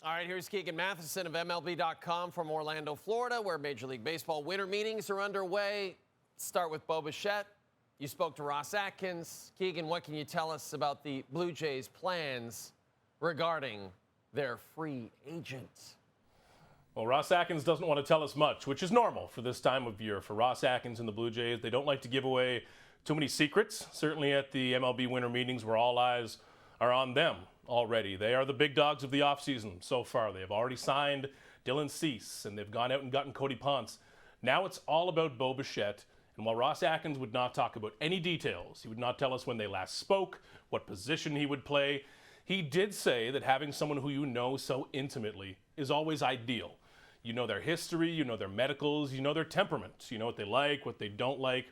All right, here's Keegan Matheson of MLB.com from Orlando, Florida, where Major League Baseball winter meetings are underway. Start with Bo Bichette. You spoke to Ross Atkins. Keegan, what can you tell us about the Blue Jays' plans regarding their free agent? Well, Ross Atkins doesn't want to tell us much, which is normal for this time of year. For Ross Atkins and the Blue Jays, they don't like to give away too many secrets, certainly at the MLB winter meetings where all eyes are on them already. They are the big dogs of the offseason so far. They have already signed Dylan Cease, and they've gone out and gotten Cody Ponce. Now it's all about Bo Bichette. And while Ross Atkins would not talk about any details, he would not tell us when they last spoke, what position he would play, he did say that having someone who you know so intimately is always ideal. You know their history, you know their medicals, you know their temperament, you know what they like, what they don't like.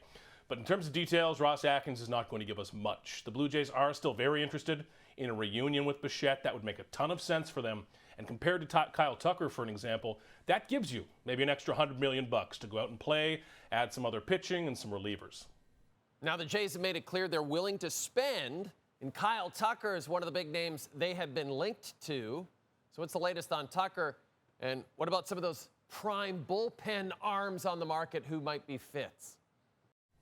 But in terms of details, Ross Atkins is not going to give us much. The Blue Jays are still very interested in a reunion with Bichette. That would make a ton of sense for them. And compared to Kyle Tucker, for an example, that gives you maybe an extra $100 million to go out and play, add some other pitching and some relievers. Now the Jays have made it clear they're willing to spend, and Kyle Tucker is one of the big names they have been linked to. So what's the latest on Tucker? And what about some of those prime bullpen arms on the market who might be fits?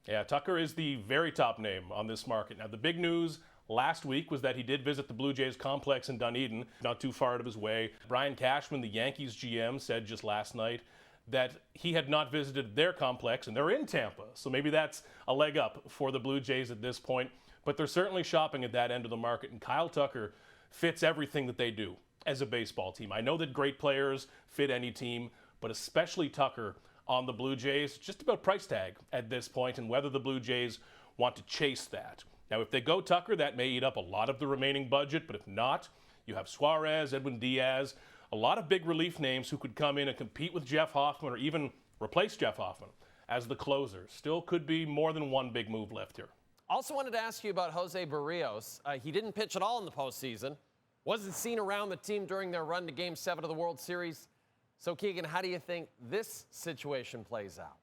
Yeah, Tucker is the very top name on this market. Now, the big news last week was that he did visit the Blue Jays complex in Dunedin, not too far out of his way. Brian Cashman, the Yankees GM, said just last night that he had not visited their complex, and they're in Tampa. So maybe that's a leg up for the Blue Jays at this point. But they're certainly shopping at that end of the market, and Kyle Tucker fits everything that they do as a baseball team. I know that great players fit any team, but especially Tucker on the Blue Jays, just about price tag at this point and whether the Blue Jays want to chase that. Now, if they go Tucker, that may eat up a lot of the remaining budget, but if not, you have Suarez, Edwin Diaz, a lot of big relief names who could come in and compete with Jeff Hoffman or even replace Jeff Hoffman as the closer. Still could be more than one big move left here. Also wanted to ask you about José Berríos. He didn't pitch at all in the postseason. Wasn't seen around the team during their run to Game 7 of the World Series. So, Keegan, how do you think this situation plays out?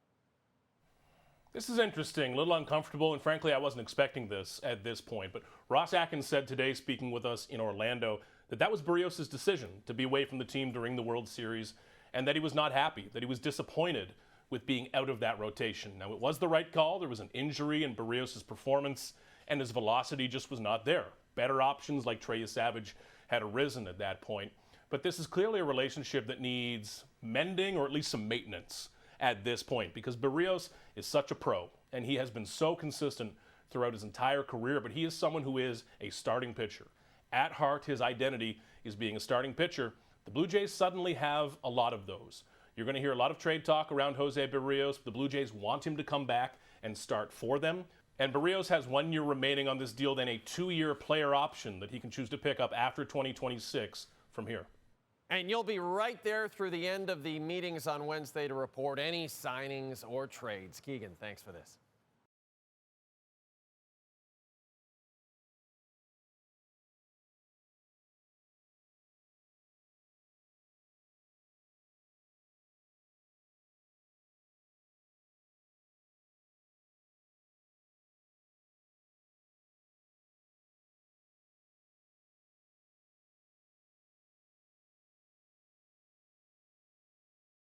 This is interesting, a little uncomfortable, and frankly, I wasn't expecting this at this point. But Ross Atkins said today, speaking with us in Orlando, that was Berríos' decision to be away from the team during the World Series, and that he was not happy, that he was disappointed with being out of that rotation. Now, it was the right call. There was an injury in Berríos' performance, and his velocity just was not there. Better options like Trey Savage had arisen at that point. But this is clearly a relationship that needs mending or at least some maintenance at this point because Berríos is such a pro and he has been so consistent throughout his entire career, but he is someone who is a starting pitcher. At heart, his identity is being a starting pitcher. The Blue Jays suddenly have a lot of those. You're going to hear a lot of trade talk around José Berríos. The Blue Jays want him to come back and start for them. And Berríos has 1 year remaining on this deal, then a 2-year player option that he can choose to pick up after 2026 from here. And you'll be right there through the end of the meetings on Wednesday to report any signings or trades. Keegan, thanks for this.